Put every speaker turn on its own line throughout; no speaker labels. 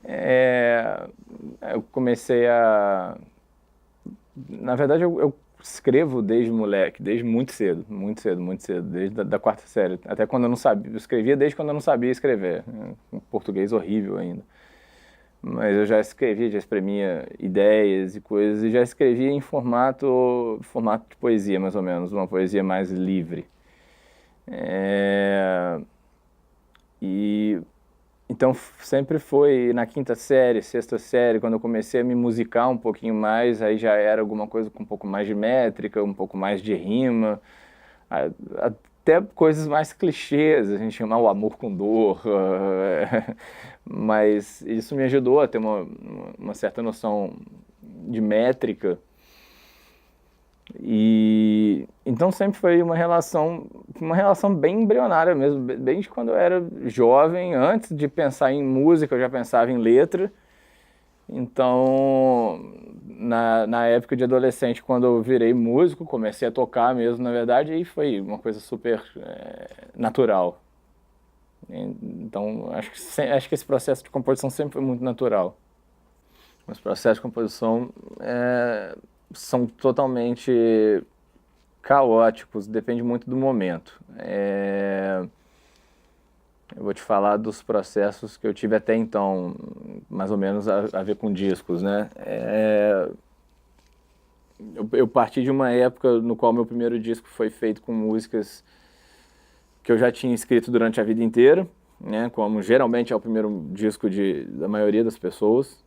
É, eu comecei a... Na verdade, eu escrevo desde moleque, desde muito cedo, muito cedo, muito cedo, desde da quarta série. Até quando eu não sabia, eu escrevia desde quando eu não sabia escrever, em português horrível ainda. Mas eu já escrevia, já exprimia ideias e coisas, e já escrevia em formato de poesia, mais ou menos, uma poesia mais livre. É, e então sempre foi na quinta série, sexta série, quando eu comecei a me musicar um pouquinho mais, aí já era alguma coisa com um pouco mais de métrica, um pouco mais de rima, até coisas mais clichês, a gente chama o amor com dor, mas isso me ajudou a ter uma certa noção de métrica. E então sempre foi uma relação bem embrionária mesmo, desde quando eu era jovem, antes de pensar em música, eu já pensava em letra. Então, na época de adolescente, quando eu virei músico, comecei a tocar mesmo, na verdade, aí foi uma coisa super natural. Então, acho que esse processo de composição sempre foi muito natural. Os processos de composição são totalmente caóticos, depende muito do momento. Eu vou te falar dos processos que eu tive até então, mais ou menos a ver com discos, né? Eu parti de uma época no qual meu primeiro disco foi feito com músicas que eu já tinha escrito durante a vida inteira, né? Como geralmente é o primeiro disco da maioria das pessoas.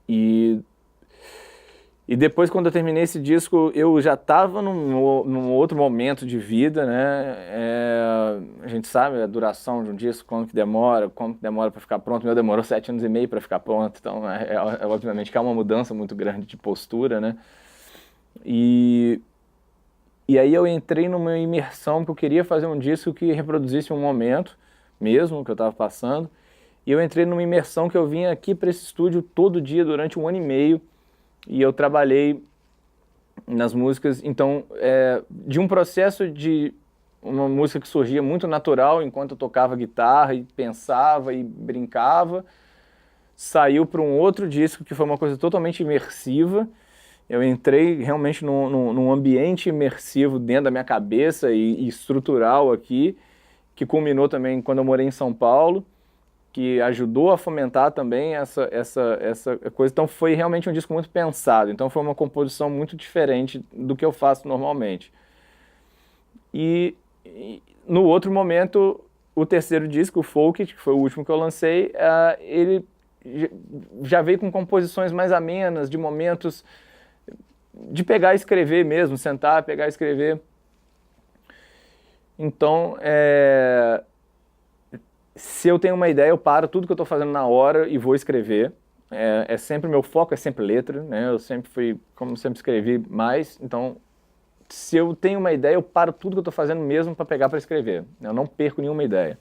E E depois, quando eu terminei esse disco, eu já estava num outro momento de vida, né? A gente sabe a duração de um disco, como que demora para ficar pronto. O meu demorou 7 anos e meio para ficar pronto, então obviamente que é uma mudança muito grande de postura, né? E, e aí eu entrei numa imersão, porque eu queria fazer um disco que reproduzisse um momento mesmo que eu estava passando. E eu entrei numa imersão que eu vinha aqui para esse estúdio todo dia durante 1 ano e meio, e eu trabalhei nas músicas, então, de um processo de uma música que surgia muito natural enquanto eu tocava guitarra e pensava e brincava, saiu para um outro disco que foi uma coisa totalmente imersiva. Eu entrei realmente num ambiente imersivo dentro da minha cabeça e estrutural aqui, que culminou também quando eu morei em São Paulo, que ajudou a fomentar também essa coisa. Então foi realmente um disco muito pensado. Então foi uma composição muito diferente do que eu faço normalmente. E no outro momento, o terceiro disco, o Folk, que foi o último que eu lancei, ele já veio com composições mais amenas, de momentos de pegar e escrever mesmo, sentar, pegar e escrever. Então, se eu tenho uma ideia, eu paro tudo que eu estou fazendo na hora e vou escrever. Sempre meu foco é sempre letra, né? Eu sempre fui, como sempre escrevi mais, então se eu tenho uma ideia, eu paro tudo que eu estou fazendo mesmo para pegar para escrever. Eu não perco nenhuma ideia.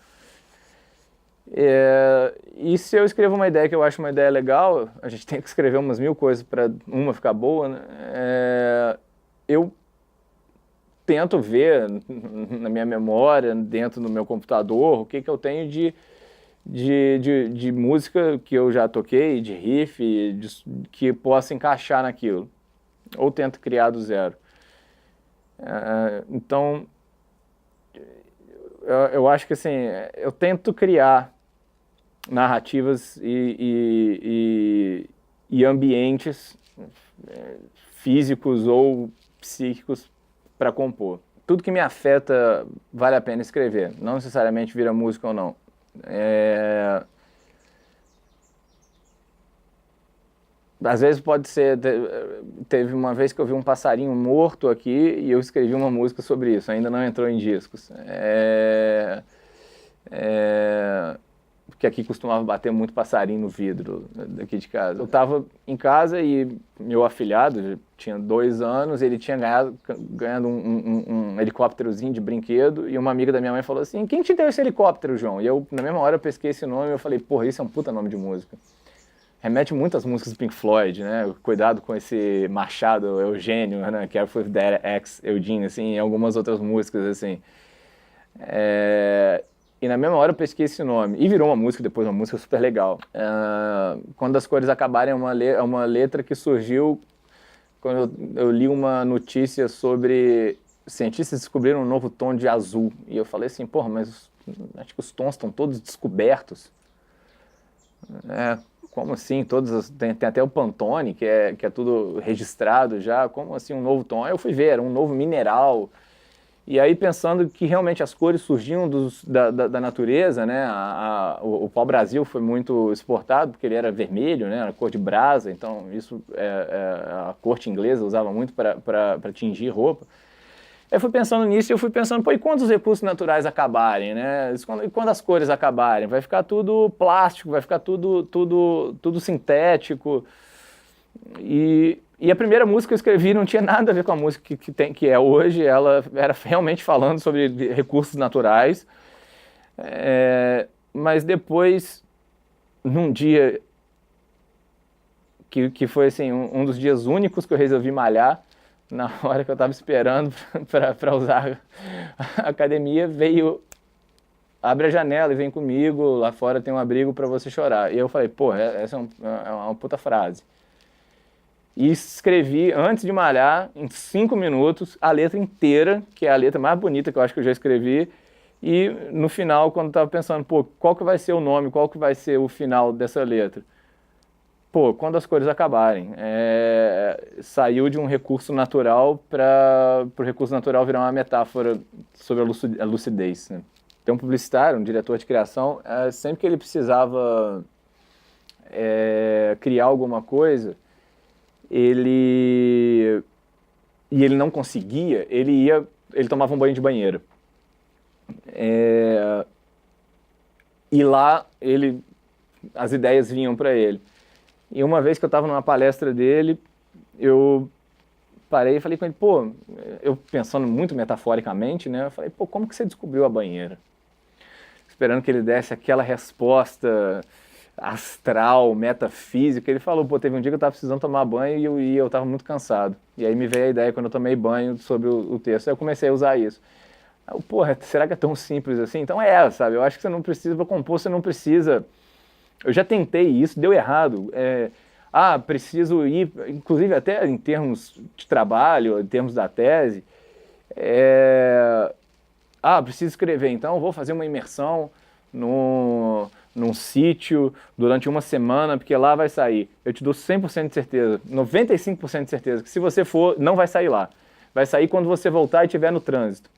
E se eu escrevo uma ideia que eu acho uma ideia legal, a gente tem que escrever umas 1000 coisas para uma ficar boa, né? Eu tento ver na minha memória, dentro do meu computador, o que eu tenho de música que eu já toquei, de riff, que possa encaixar naquilo. Ou tento criar do zero. Então, eu acho que assim, eu tento criar narrativas e ambientes físicos ou psíquicos para compor. Tudo que me afeta vale a pena escrever, não necessariamente vira música ou não. Às vezes pode ser. Teve uma vez que eu vi um passarinho morto aqui e eu escrevi uma música sobre isso, ainda não entrou em discos. Porque aqui costumava bater muito passarinho no vidro daqui de casa. Eu estava em casa e meu afilhado tinha 2 anos, ele tinha ganhado um helicópterozinho de brinquedo, e uma amiga da minha mãe falou assim: quem te deu esse helicóptero, João? E eu, na mesma hora, eu pesquei esse nome e eu falei: porra, isso é um puta nome de música. Remete muito às músicas do Pink Floyd, né? Cuidado com esse machado Eugênio, né? Careful with that X Eugene, assim, e algumas outras músicas, assim. E na mesma hora eu pesquei esse nome. E virou uma música depois, uma música super legal. Quando as Cores Acabarem é uma letra que surgiu quando eu li uma notícia sobre cientistas descobriram um novo tom de azul. E eu falei assim, porra, mas acho que os tons estão todos descobertos. Como assim? Tem até o Pantone, que é tudo registrado já. Como assim um novo tom? Aí eu fui ver, era um novo mineral. E aí pensando que realmente as cores surgiam da natureza, né? O pau-brasil foi muito exportado porque ele era vermelho, né? Era cor de brasa, então isso a corte inglesa usava muito para tingir roupa. Eu fui pensando nisso e eu fui pensando, pô, e quando os recursos naturais acabarem, né? E quando as cores acabarem? Vai ficar tudo plástico, vai ficar tudo sintético. E a primeira música que eu escrevi não tinha nada a ver com a música que é hoje, ela era realmente falando sobre recursos naturais. Mas depois, num dia que foi assim, um dos dias únicos que eu resolvi malhar, na hora que eu estava esperando para usar a academia, veio, abre a janela e vem comigo, lá fora tem um abrigo para você chorar. E eu falei, pô, essa é uma puta frase. E escrevi, antes de malhar, em 5 minutos, a letra inteira, que é a letra mais bonita que eu acho que eu já escrevi. E no final, quando eu estava pensando, pô, qual que vai ser o nome, qual que vai ser o final dessa letra? Pô, quando as cores acabarem. Saiu de um recurso natural para o recurso natural virar uma metáfora sobre a lucidez, né? Tem um publicitário, um diretor de criação, sempre que ele precisava criar alguma coisa, ele não conseguia, ele tomava um banho de banheiro. E lá as ideias vinham para ele. E uma vez que eu estava numa palestra dele, eu parei e falei com ele, pô, eu pensando muito metaforicamente, né? Eu falei, pô, como que você descobriu a banheira? Esperando que ele desse aquela resposta astral, metafísica. Ele falou, pô, teve um dia que eu estava precisando tomar banho e eu estava muito cansado. E aí me veio a ideia quando eu tomei banho sobre o texto. Aí eu comecei a usar isso. Aí, porra, será que é tão simples assim? Então sabe? Eu acho que você não precisa, para compor, você não precisa. Eu já tentei isso, deu errado. Preciso ir, inclusive até em termos de trabalho, em termos da tese. Preciso escrever, então vou fazer uma imersão num sítio durante uma semana, porque lá vai sair. Eu te dou 100% de certeza, 95% de certeza, que se você for, não vai sair lá. Vai sair quando você voltar e estiver no trânsito,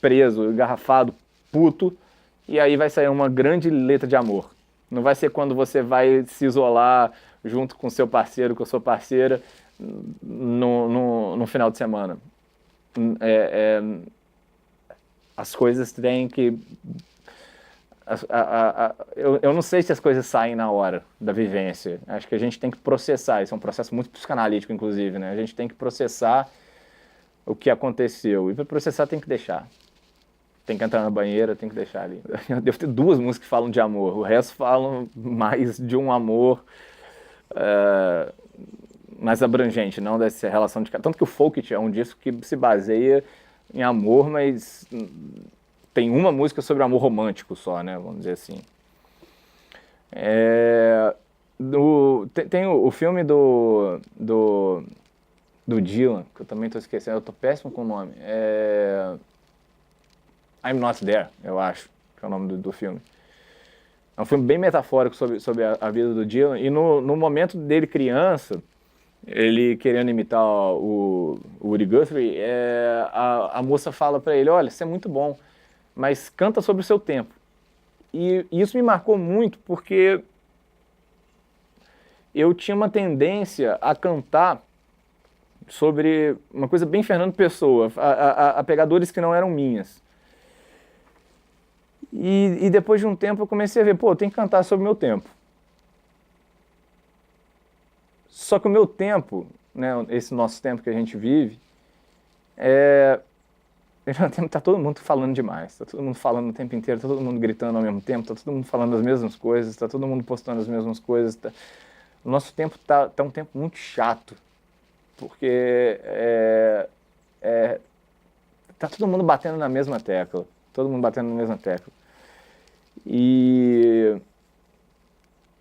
preso, engarrafado, puto, e aí vai sair uma grande letra de amor. Não vai ser quando você vai se isolar junto com seu parceiro, com a sua parceira, no final de semana. As coisas têm que... Eu não sei se as coisas saem na hora da vivência. Acho que a gente tem que processar. Isso é um processo muito psicanalítico, inclusive, né? A gente tem que processar o que aconteceu. E para processar tem que deixar. Tem que entrar na banheira, tem que deixar ali. Eu devo ter 2 músicas que falam de amor. O resto falam mais de um amor mais abrangente, não dessa relação de... Tanto que o Folk é um disco que se baseia em amor, mas tem uma música sobre amor romântico só, né? Vamos dizer assim. Tem o filme do Dylan, que eu também estou esquecendo, eu estou péssimo com o nome. I'm Not There, eu acho, que é o nome do filme. É um filme bem metafórico sobre a vida do Dylan, e no momento dele criança, ele querendo imitar o Woody Guthrie, a moça fala para ele, olha, você é muito bom, mas canta sobre o seu tempo. E isso me marcou muito, porque eu tinha uma tendência a cantar sobre uma coisa bem Fernando Pessoa, a pegar dores que não eram minhas. E depois de um tempo eu comecei a ver, pô, eu tenho que cantar sobre o meu tempo. Só que o meu tempo, né, esse nosso tempo que a gente vive, tá todo mundo falando demais, tá todo mundo falando o tempo inteiro, tá todo mundo gritando ao mesmo tempo, tá todo mundo falando as mesmas coisas, tá todo mundo postando as mesmas coisas. O nosso tempo tá um tempo muito chato, porque tá todo mundo batendo na mesma tecla, todo mundo batendo na mesma tecla. E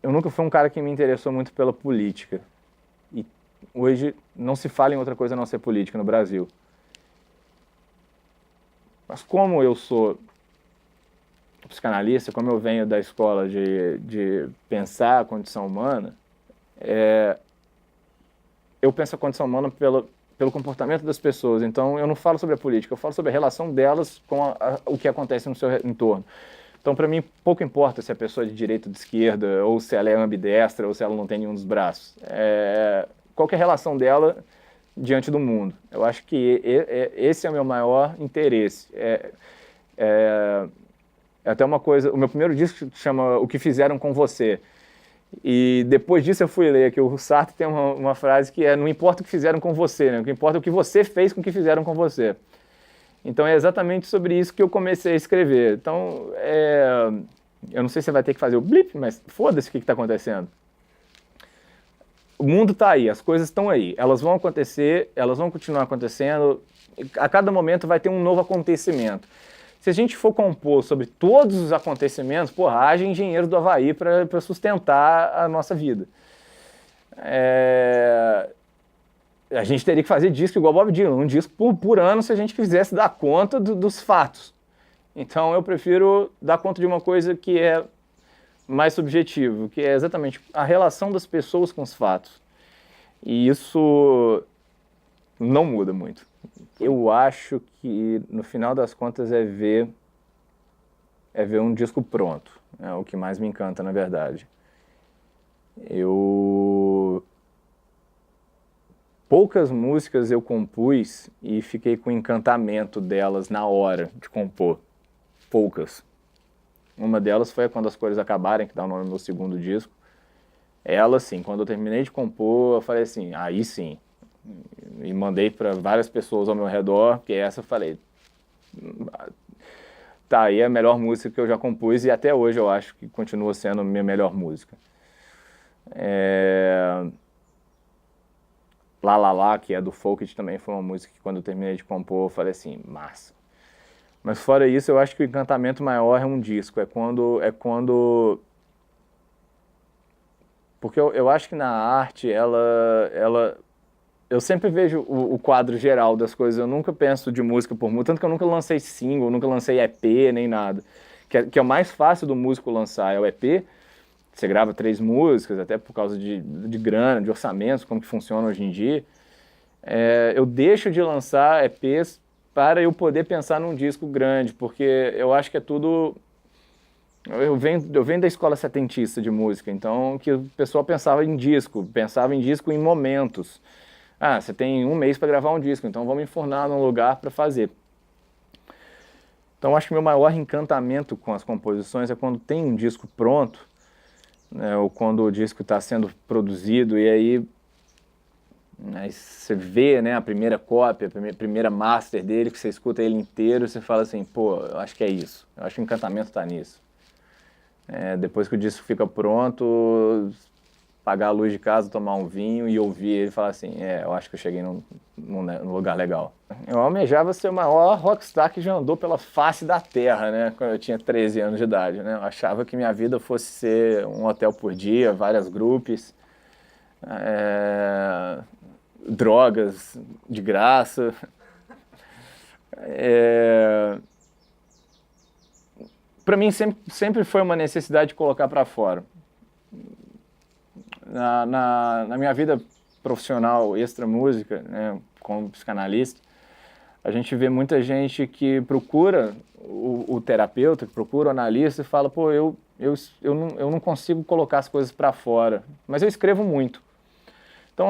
eu nunca fui um cara que me interessou muito pela política. E hoje não se fala em outra coisa a não ser política no Brasil. Mas como eu sou psicanalista, como eu venho da escola de pensar a condição humana, eu penso a condição humana pelo comportamento das pessoas. Então eu não falo sobre a política, eu falo sobre a relação delas com o que acontece no seu entorno. Então, para mim, pouco importa se a pessoa é de direita ou de esquerda, ou se ela é ambidestra, ou se ela não tem nenhum dos braços. Qual que é a relação dela diante do mundo? Eu acho que esse é o meu maior interesse. Até uma coisa, o meu primeiro disco chama O Que Fizeram Com Você. E depois disso eu fui ler que o Sartre tem uma frase que não importa o que fizeram com você, né? O que importa é o que você fez com o que fizeram com você. Então é exatamente sobre isso que eu comecei a escrever. Então, eu não sei se você vai ter que fazer o blip, mas foda-se o que está acontecendo. O mundo está aí, as coisas estão aí, elas vão acontecer, elas vão continuar acontecendo, a cada momento vai ter um novo acontecimento. Se a gente for compor sobre todos os acontecimentos, porra, haja engenheiros do Havaí para sustentar a nossa vida. A gente teria que fazer disco igual Bob Dylan, um disco por ano se a gente quisesse dar conta dos fatos. Então eu prefiro dar conta de uma coisa que é mais subjetivo, que é exatamente a relação das pessoas com os fatos. E isso não muda muito. Eu acho que no final das contas é ver um disco pronto. É o que mais me encanta, na verdade. Poucas músicas eu compus e fiquei com o encantamento delas na hora de compor. Poucas. Uma delas foi Quando as Cores Acabarem, que dá o nome do meu segundo disco. Ela, sim, quando eu terminei de compor, eu falei assim, aí sim. E mandei para várias pessoas ao meu redor, porque essa eu falei, tá, aí é a melhor música que eu já compus e até hoje eu acho que continua sendo a minha melhor música. Lá Lá Lá, que é do Folkit, também foi uma música que quando eu terminei de compor eu falei assim, massa. Mas fora isso, eu acho que o encantamento maior é um disco, é quando porque eu acho que na arte, eu sempre vejo o quadro geral das coisas, eu nunca penso de música por música, tanto que eu nunca lancei single, nunca lancei EP, nem nada. Que é o mais fácil do músico lançar, é o EP, você grava 3 músicas, até por causa de grana, de orçamentos, como que funciona hoje em dia. Eu deixo de lançar EPs para eu poder pensar num disco grande, porque eu acho que é tudo... Eu venho da escola setentista de música, então que o pessoal pensava em disco em momentos. Ah, você tem 1 mês para gravar um disco, então vamos enfurnar num lugar para fazer. Então acho que meu maior encantamento com as composições é quando tem um disco pronto, né, ou quando o disco está sendo produzido e aí você vê, né, a primeira cópia, a primeira master dele, que você escuta ele inteiro, você fala assim, pô, eu acho que é isso, eu acho que o encantamento está nisso. Depois que o disco fica pronto, apagar a luz de casa, tomar um vinho e ouvir ele e falar assim, eu acho que eu cheguei num lugar legal. Eu almejava ser o maior rockstar que já andou pela face da terra, né, quando eu tinha 13 anos de idade, né, eu achava que minha vida fosse ser um hotel por dia, várias groupies, drogas de graça, para mim sempre foi uma necessidade de colocar para fora. Na minha vida profissional extra-música, né, como psicanalista, a gente vê muita gente que procura o terapeuta, que procura o analista e fala, pô, eu não consigo colocar as coisas para fora, mas eu escrevo muito. Então,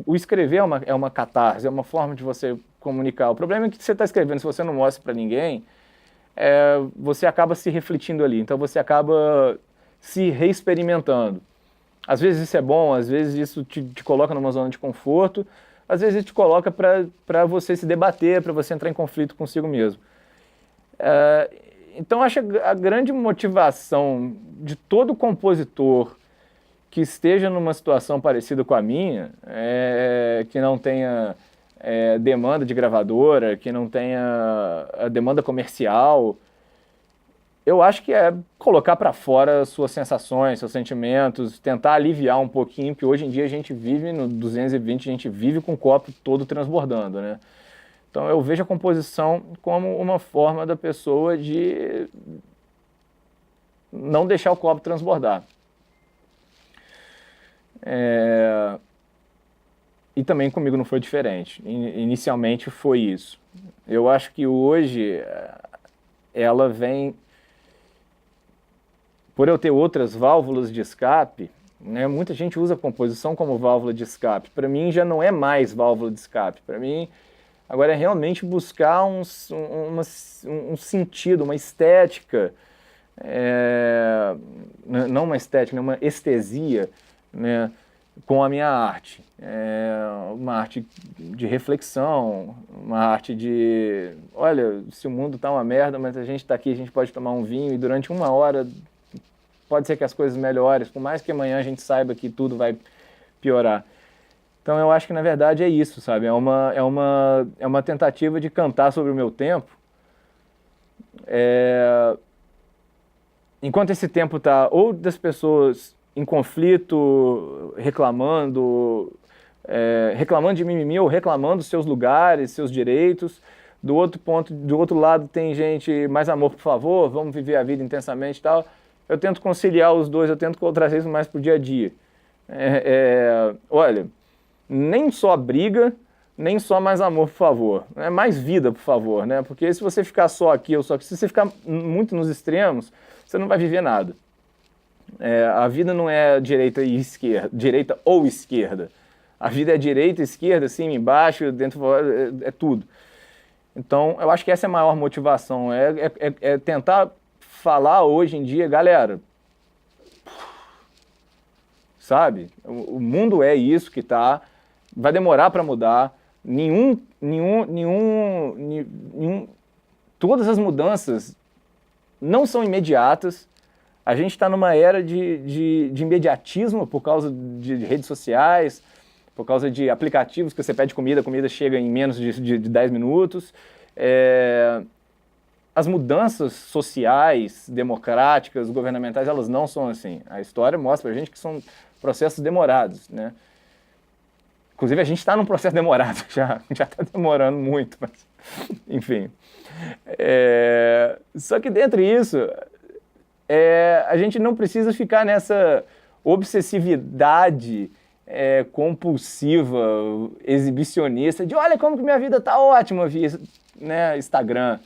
o escrever é uma catarse, é uma forma de você comunicar. O problema é que você está escrevendo, se você não mostra para ninguém, você acaba se refletindo ali, então você acaba se reexperimentando. Às vezes isso é bom, às vezes isso te coloca numa zona de conforto, às vezes te coloca para você se debater, para você entrar em conflito consigo mesmo. Então acho que a grande motivação de todo compositor que esteja numa situação parecida com a minha, que não tenha demanda de gravadora, que não tenha demanda comercial, eu acho que é colocar para fora suas sensações, seus sentimentos, tentar aliviar um pouquinho, porque hoje em dia a gente vive no 220, a gente vive com o copo todo transbordando, né? Então eu vejo a composição como uma forma da pessoa de não deixar o copo transbordar. E também comigo não foi diferente. Inicialmente foi isso. Eu acho que hoje ela vem, por eu ter outras válvulas de escape, né, muita gente usa a composição como válvula de escape. Para mim já não é mais válvula de escape. Para mim agora é realmente buscar um sentido, uma estética, não uma estética, uma estesia, né, com a minha arte. Uma arte de reflexão, uma arte de, olha, se o mundo está uma merda, mas a gente está aqui, a gente pode tomar um vinho e durante uma hora pode ser que as coisas melhorem, por mais que amanhã a gente saiba que tudo vai piorar. Então eu acho que na verdade é isso, sabe? É uma tentativa de cantar sobre o meu tempo, enquanto esse tempo está ou das pessoas em conflito, reclamando de mimimi ou reclamando dos seus lugares, seus direitos. Do outro lado tem gente, mais amor por favor, vamos viver a vida intensamente e tal. Eu tento conciliar os dois, eu tento trazer isso mais pro dia a dia. Olha, nem só briga, nem só mais amor, por favor. Mais vida, por favor, né? Porque se você ficar só aqui ou só aqui, se você ficar muito nos extremos, você não vai viver nada. A vida não é direita e esquerda, direita ou esquerda. A vida é direita, esquerda, cima, embaixo, dentro, é tudo. Então, eu acho que essa é a maior motivação, é tentar falar hoje em dia, galera, sabe? O mundo é isso que tá, vai demorar para mudar, todas as mudanças não são imediatas. A gente está numa era de imediatismo por causa de redes sociais, por causa de aplicativos que você pede comida, a comida chega em menos de 10 minutos. As mudanças sociais, democráticas, governamentais, elas não são assim. A história mostra pra gente que são processos demorados, né? Inclusive a gente está num processo demorado, já está demorando muito, mas enfim. Só que dentro disso, a gente não precisa ficar nessa obsessividade compulsiva, exibicionista, de olha como que minha vida tá ótima, né, Instagram.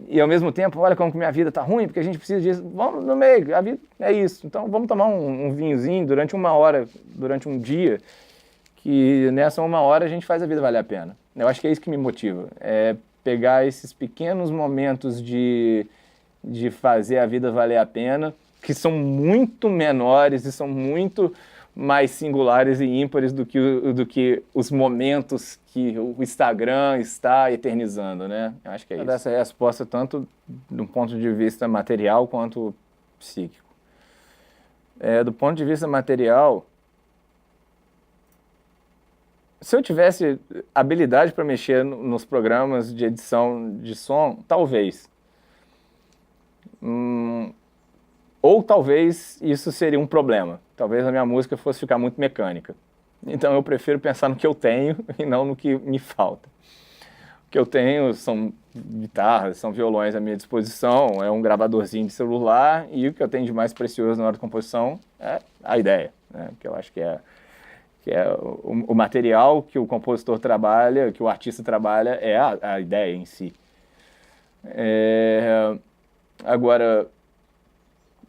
E ao mesmo tempo, olha como que minha vida tá ruim, porque a gente precisa disso. Vamos no meio, a vida é isso. Então vamos tomar um vinhozinho durante uma hora, durante um dia, que nessa uma hora a gente faz a vida valer a pena. Eu acho que é isso que me motiva, pegar esses pequenos momentos de fazer a vida valer a pena, que são muito menores e são muito mais singulares e ímpares do que os momentos que o Instagram está eternizando, né? Eu acho que é isso. Essa resposta tanto do ponto de vista material quanto psíquico. Do ponto de vista material, se eu tivesse habilidade para mexer nos programas de edição de som, talvez. Ou talvez isso seria um problema. Talvez a minha música fosse ficar muito mecânica. Então eu prefiro pensar no que eu tenho e não no que me falta. O que eu tenho são guitarras, são violões à minha disposição, é um gravadorzinho de celular, e o que eu tenho de mais precioso na hora de composição é a ideia, né? Que eu acho que é o material que o compositor trabalha, que o artista trabalha, é a ideia em si. Agora,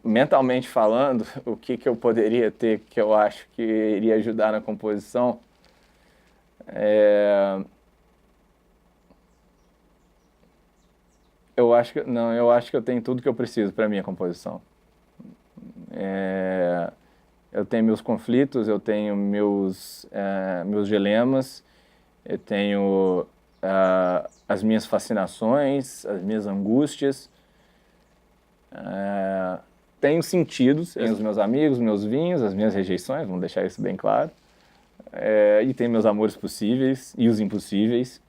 mentalmente falando, o que eu poderia ter que eu acho que iria ajudar na composição, eu acho que eu tenho tudo que eu preciso para a minha composição. Eu tenho meus conflitos, eu tenho meus dilemas, eu tenho as minhas fascinações, as minhas angústias, tenho sentidos, tenho os meus amigos, meus vinhos, as minhas rejeições, vamos deixar isso bem claro, e tenho meus amores possíveis e os impossíveis.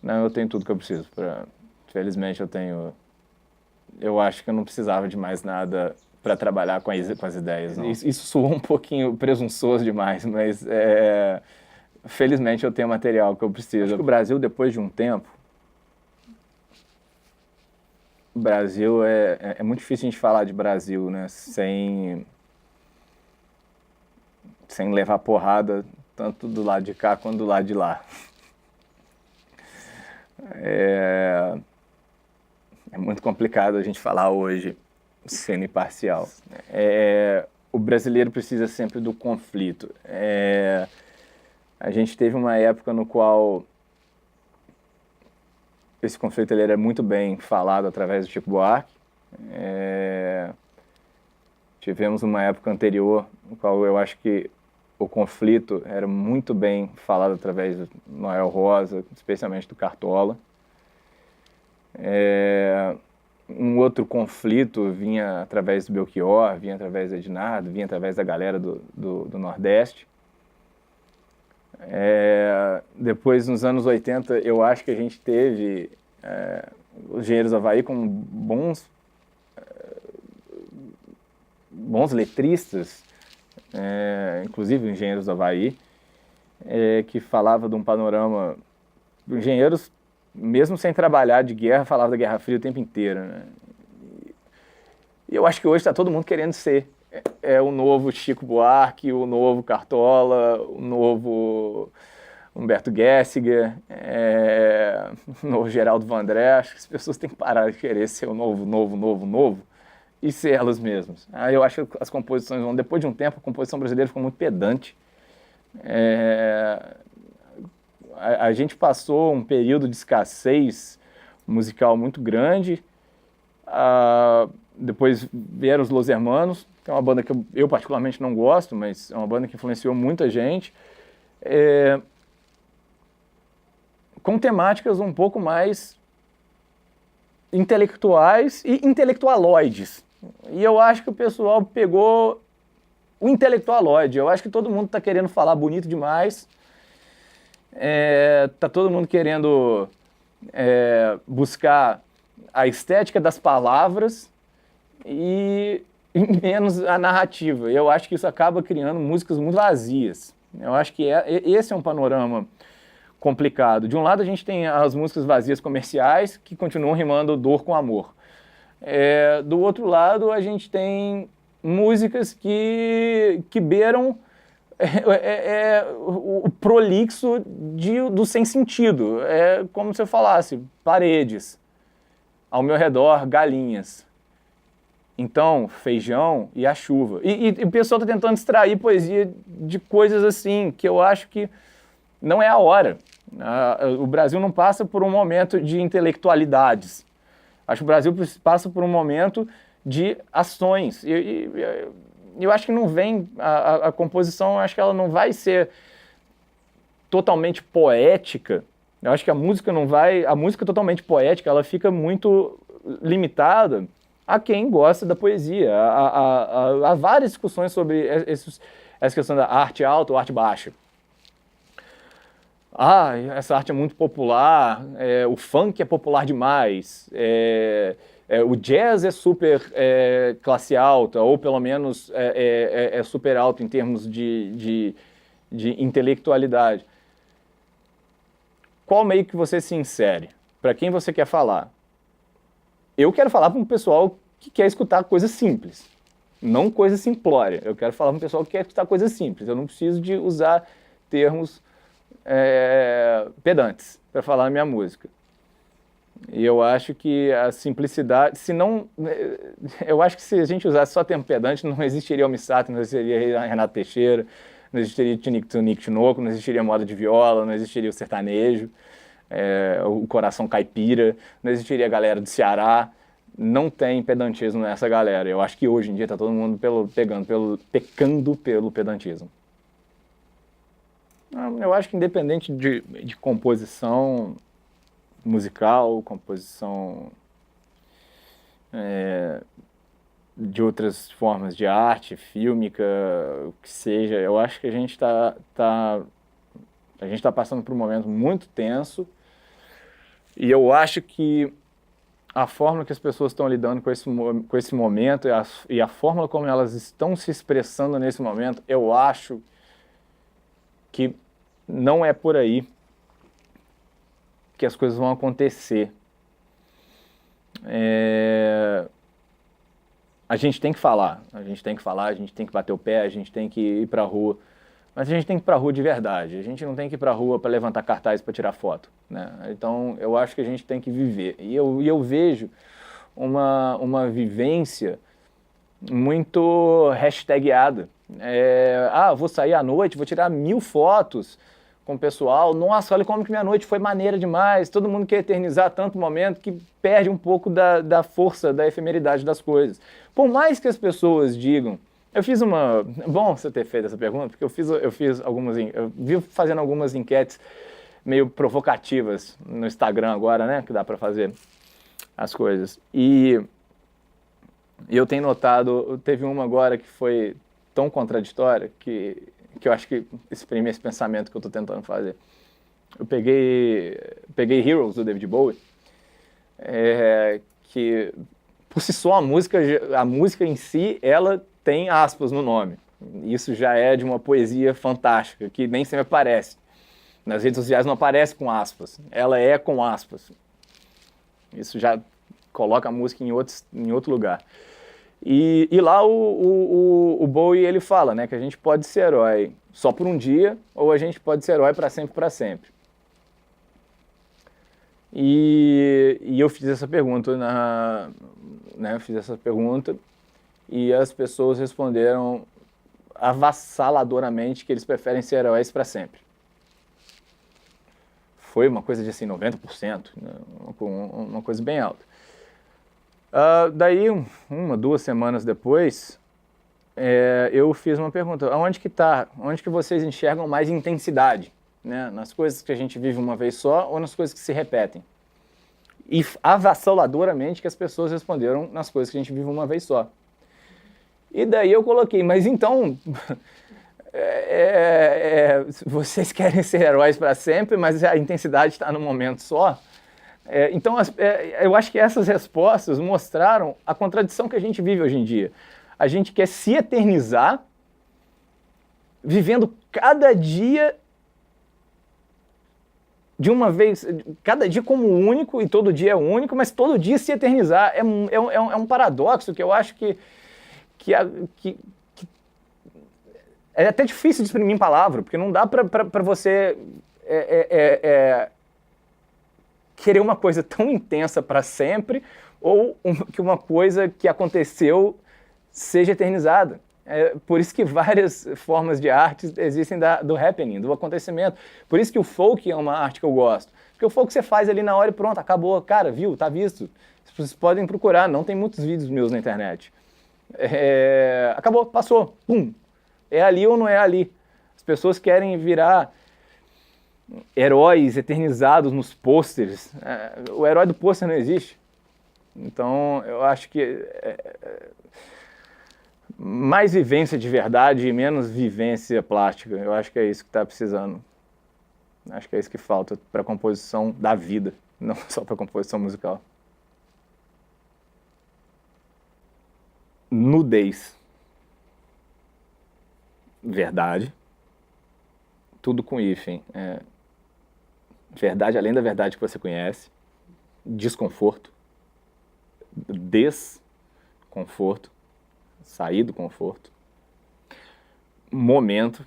Não, eu tenho tudo que eu preciso. Felizmente eu tenho eu acho que eu não precisava de mais nada para trabalhar com as ideias. Não. Isso soou um pouquinho presunçoso demais, mas felizmente eu tenho material que eu preciso. Acho que o Brasil, depois de um tempo, o Brasil é muito difícil a gente falar de Brasil, né, sem levar porrada tanto do lado de cá quanto do lado de lá. É muito complicado a gente falar hoje sendo imparcial. O brasileiro precisa sempre do conflito. A gente teve uma época no qual esse conflito ele era muito bem falado através do Chico Buarque. Tivemos uma época anterior no qual eu acho que o conflito era muito bem falado através do Noel Rosa, especialmente do Cartola. Um outro conflito vinha através do Belchior, vinha através do Ednardo, vinha através da galera do Nordeste. Depois, nos anos 80, eu acho que a gente teve os Engenheiros do Havaí com bons letristas, inclusive Engenheiros do Havaí, que falava de um panorama... Engenheiros, mesmo sem trabalhar de guerra, falava da Guerra Fria o tempo inteiro, né? E eu acho que hoje está todo mundo querendo ser o novo Chico Buarque, o novo Cartola, o novo Humberto Gessinger, o novo Geraldo Vandré. Acho que as pessoas têm que parar de querer ser o novo e ser elas mesmas. Eu acho que as composições vão... Depois de um tempo, a composição brasileira ficou muito pedante. A gente passou um período de escassez musical muito grande. Depois vieram os Los Hermanos, que é uma banda que eu particularmente não gosto, mas é uma banda que influenciou muita gente, com temáticas um pouco mais intelectuais e intelectualoides. E eu acho que o pessoal pegou o intelectualoide. Eu acho que todo mundo está querendo falar bonito demais, tá todo mundo querendo buscar a estética das palavras e menos a narrativa. Eu acho que isso acaba criando músicas muito vazias. Eu acho que esse é um panorama complicado. De um lado a gente tem as músicas vazias comerciais que continuam rimando dor com amor. Do outro lado a gente tem músicas que beiram o prolixo do sem sentido. É como se eu falasse, paredes, ao meu redor galinhas, então feijão e a chuva. E o pessoal está tentando extrair poesia de coisas assim, que eu acho que não é a hora. O Brasil não passa por um momento de intelectualidades. Acho que o Brasil passa por um momento de ações. Eu acho que não vem, a composição, acho que ela não vai ser totalmente poética. Eu acho que a música não vai, a música totalmente poética, ela fica muito limitada a quem gosta da poesia. Há várias discussões sobre essa questão da arte alta ou arte baixa. Essa arte é muito popular, o funk é popular demais, o jazz é super classe alta, ou pelo menos é super alto em termos de intelectualidade. Qual meio que você se insere? Para quem você quer falar? Eu quero falar para um pessoal que quer escutar coisa simples, não coisa simplória. Eu quero falar para um pessoal que quer escutar coisa simples. Eu não preciso de usar termos pedantes para falar a minha música. E eu acho que a simplicidade, se não, eu acho que se a gente usasse só termo pedante, não existiria Almi Sater, não existiria Renato Teixeira, não existiria Tinico Tinoco, não existiria moda de viola, não existiria o sertanejo, o coração caipira, não existiria a galera do Ceará. Não tem pedantismo nessa galera. Eu acho que hoje em dia está todo mundo pecando pelo pedantismo. Eu acho que independente de composição musical, composição de outras formas de arte, fílmica, o que seja, eu acho que a gente está passando por um momento muito tenso, e eu acho que a forma que as pessoas estão lidando com esse momento e a forma como elas estão se expressando nesse momento, eu acho que não é por aí que as coisas vão acontecer. A gente tem que falar, a gente tem que bater o pé, a gente tem que ir pra rua, mas a gente tem que ir pra rua de verdade, a gente não tem que ir pra rua para levantar cartaz para tirar foto, né? Então eu acho que a gente tem que viver, e eu vejo uma vivência muito hashtagada. Vou sair à noite, vou tirar 1000 fotos com o pessoal, nossa, olha como que minha noite foi maneira demais, todo mundo quer eternizar tanto momento que perde um pouco da força, da efemeridade das coisas. Por mais que as pessoas digam, bom você ter feito essa pergunta, porque eu vivo fazendo algumas enquetes meio provocativas no Instagram agora, né, que dá para fazer as coisas, e eu tenho notado, teve uma agora que foi tão contraditória que eu acho que exprime esse pensamento que eu estou tentando fazer. Eu peguei Heroes, do David Bowie, que por si só a música em si, ela tem aspas no nome. Isso já é de uma poesia fantástica, que nem sempre aparece. Nas redes sociais não aparece com aspas, ela é com aspas. Isso já coloca a música em outro lugar. E lá o Bowie, ele fala, né, que a gente pode ser herói só por um dia, ou a gente pode ser herói para sempre. E eu fiz essa pergunta, e as pessoas responderam avassaladoramente que eles preferem ser heróis para sempre. Foi uma coisa de assim, 90%, né, uma coisa bem alta. Daí, 2 semanas depois, eu fiz uma pergunta, onde que vocês enxergam mais intensidade, né? Nas coisas que a gente vive uma vez só ou nas coisas que se repetem? E avassaladoramente que as pessoas responderam nas coisas que a gente vive uma vez só. E daí eu coloquei, mas então, vocês querem ser heróis para sempre, mas a intensidade está no momento só? Então, eu acho que essas respostas mostraram a contradição que a gente vive hoje em dia. A gente quer se eternizar, vivendo cada dia de uma vez, cada dia como único, e todo dia é único, mas todo dia se eternizar. É um paradoxo que eu acho que é até difícil de exprimir em palavra, porque não dá para você querer uma coisa tão intensa para sempre, ou que uma coisa que aconteceu seja eternizada. Por isso que várias formas de arte existem do happening, do acontecimento. Por isso que o folk é uma arte que eu gosto. Porque o folk você faz ali na hora e pronto, acabou. Cara, viu, tá visto. Vocês podem procurar, não tem muitos vídeos meus na internet. Acabou, passou, pum. É ali ou não é ali? As pessoas querem virar heróis eternizados nos pôsteres. O herói do pôster não existe. Então, eu acho que mais vivência de verdade e menos vivência plástica. Eu acho que é isso que está precisando. Acho que é isso que falta para a composição da vida, não só para a composição musical. Nudez. Verdade. Tudo com hífen. Verdade além da verdade que você conhece. Desconforto. Desconforto. Sair do conforto. Momento.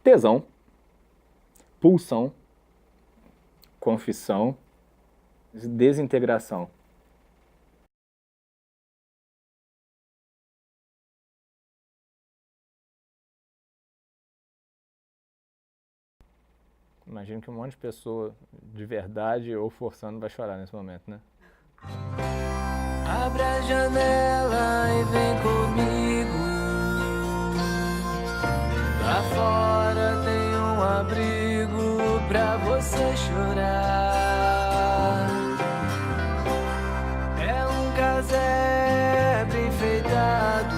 Tesão. Pulsão. Confissão. Desintegração. Imagino que um monte de pessoa de verdade ou forçando vai chorar nesse momento, né?
Abre a janela e vem comigo. Lá fora tem um abrigo pra você chorar. É um casebre enfeitado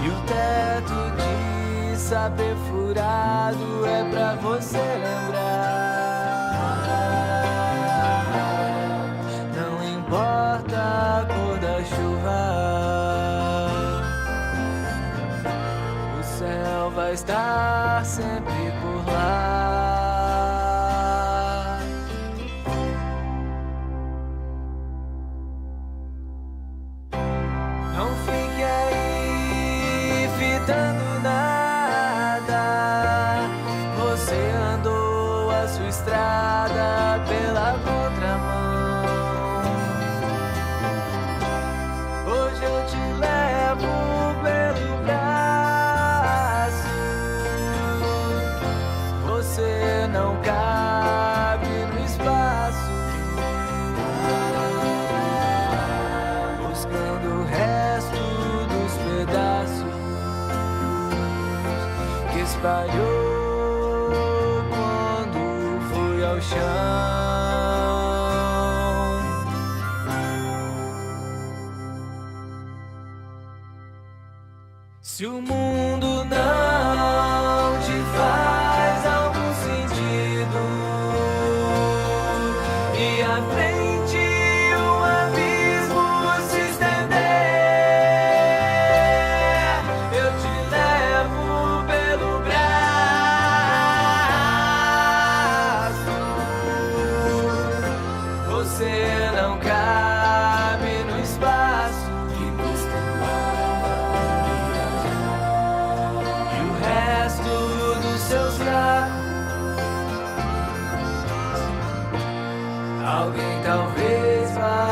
e o teto de saber furado é pra você lembrar. vai estar sempre por lá. Não fique aí fitando nada. Você andou a sua estrada pela contramão. Hoje eu te levo pelo braço. Você não cabe no espaço. Buscando o resto dos pedaços que espalhou quando fui ao chão. Se o mundo não te faz algum sentido e à frente um abismo se estender, eu te levo pelo braço. Você não cabe no espaço. Dos seus fracos, alguém talvez vá